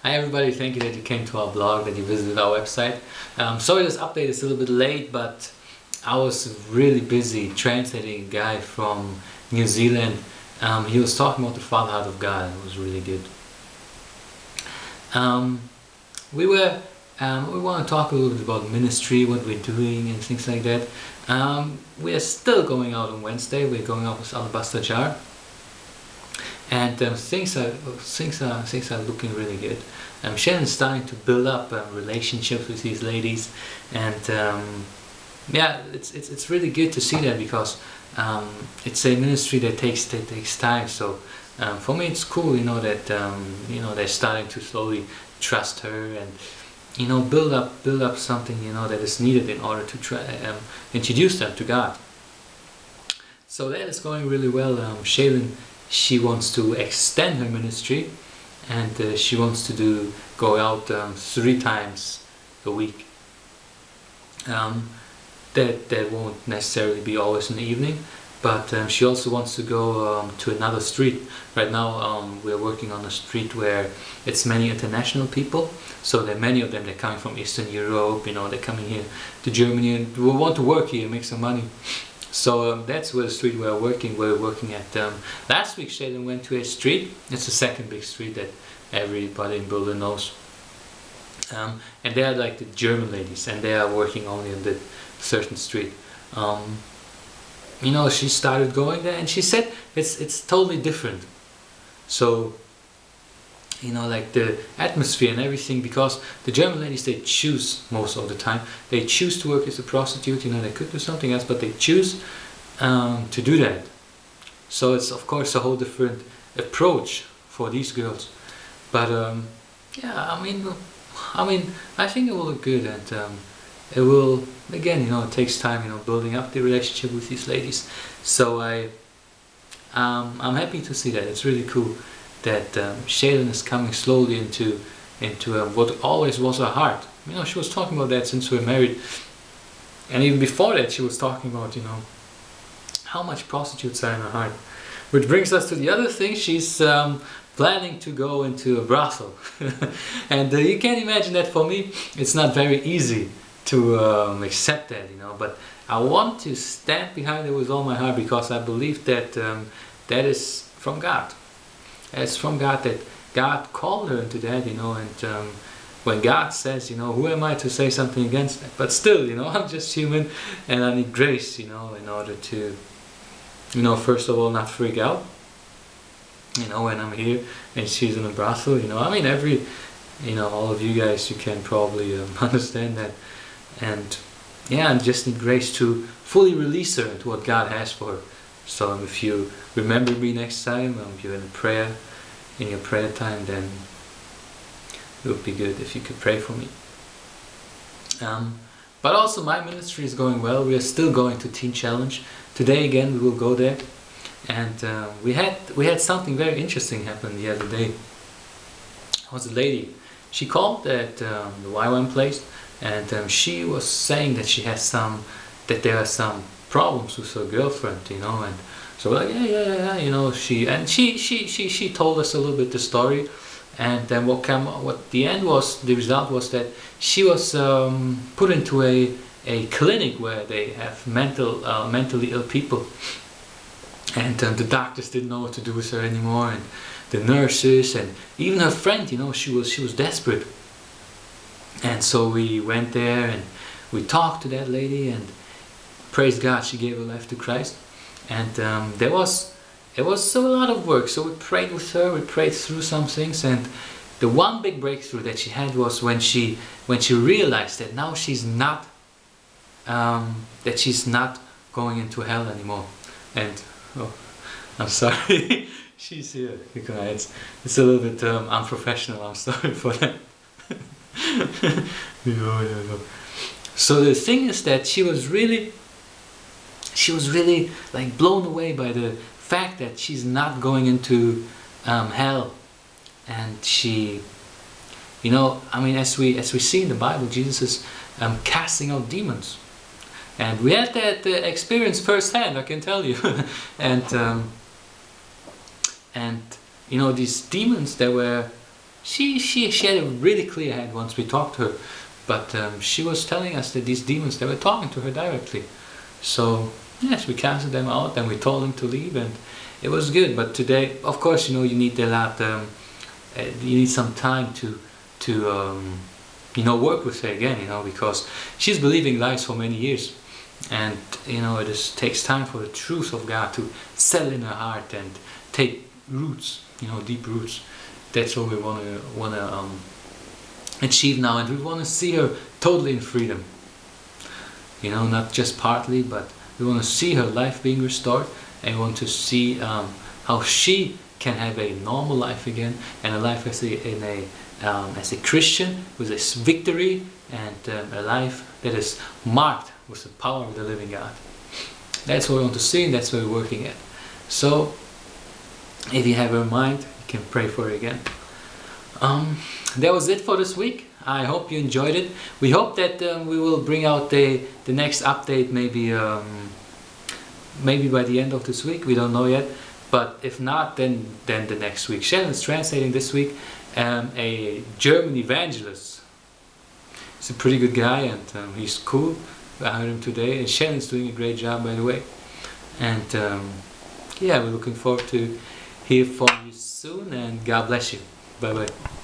Hi everybody, thank you that you came to our blog, that you visited our website. Sorry this update is a little bit late, but I was really busy translating a guy from New Zealand. He was talking about the fatherhood of God. It was really good. We want to talk a little bit about ministry, what we're doing and things like that. We are still going out on Wednesday. We're going out with Alabaster Jar. And things are looking really good. Shannon's starting to build up relationships with these ladies, and yeah, it's really good to see that, because it's a ministry that takes time. So for me, it's cool, that they're starting to slowly trust her, and build up something that is needed in order to try introduce them to God. So that is going really well. Shaylin, she wants to extend her ministry, and she wants to go out 3 times a week. That won't necessarily be always in the evening, but she also wants to go to another street. Right now we're working on a street where it's many international people, so there are many of them. They're coming from Eastern Europe, they're coming here to Germany and we want to work here, make some money. So that's where the street we're working at. Last week Shaylin went to a street. It's the second big street that everybody in Berlin knows. And they are like the German ladies, and they are working only on the certain street. She started going there, and she said it's totally different. So like the atmosphere and everything, because the German ladies, they choose most of the time. They choose to work as a prostitute. They could do something else, but they choose to do that. So it's of course a whole different approach for these girls. But yeah, I think it will look good, and it will, again, it takes time, building up the relationship with these ladies. So I'm happy to see that. It's really cool that Shaylin is coming slowly into what always was her heart. She was talking about that since we were married, and even before that she was talking about how much prostitutes are in her heart. Which brings us to the other thing. She's planning to go into a brothel. And you can imagine that for me it's not very easy to accept that, but I want to stand behind it with all my heart, because I believe that that is from God. It's from God, that God called her into that, and when God says, who am I to say something against that? But still, I'm just human, and I need grace, in order to, first of all, not freak out, when I'm here and she's in a brothel, all of you guys, you can probably understand that. And yeah, I just need grace to fully release her into what God has for her. So if you remember me next time, if you're in your prayer time, then it would be good if you could pray for me. But also my ministry is going well. We are still going to Teen Challenge. Today again we will go there. And we had something very interesting happen the other day. There was a lady. She called at the YWAM place, and she was saying that that there are some problems with her girlfriend, and so we're like, yeah, she told us a little bit the story, and then the result was that she was put into a clinic where they have mentally ill people, and the doctors didn't know what to do with her anymore, and the nurses, and even her friend, she was desperate. And so we went there and we talked to that lady, and praise God, she gave her life to Christ. And it was a lot of work. So we prayed with her, we prayed through some things, and the one big breakthrough that she had was when she realized that now she's not going into hell anymore. And oh, I'm sorry, she's here. It's a little bit unprofessional. I'm sorry for that. So the thing is that she was really like blown away by the fact that she's not going into hell. And she, as we see in the Bible, Jesus is casting out demons, and we had that experience firsthand, I can tell you. And these demons, they were she had a really clear head once we talked to her, but she was telling us that these demons, they were talking to her directly. So yes, we casted them out and we told them to leave, and it was good. But today, of course, you know, you need a lot. You need some time to you know, work with her again. You know, because she's believing lies for many years, and you know, it just takes time for the truth of God to settle in her heart and take roots. You know, deep roots. That's what we wanna achieve now, and we want to see her totally in freedom. You know, not just partly, but we want to see her life being restored, and we want to see how she can have a normal life again, and a life as a Christian with this victory, and a life that is marked with the power of the living God. That's what we want to see, and that's what we're working at. So, if you have her in mind, you can pray for her again. That was it for this week. I hope you enjoyed it. We hope that we will bring out the next update maybe maybe by the end of this week. We don't know yet, but if not, then the next week. Shannon's translating this week a German evangelist. He's a pretty good guy, and he's cool. I heard him today, and Shannon's doing a great job, by the way. And yeah, we're looking forward to hear from you soon, and God bless you. Bye bye.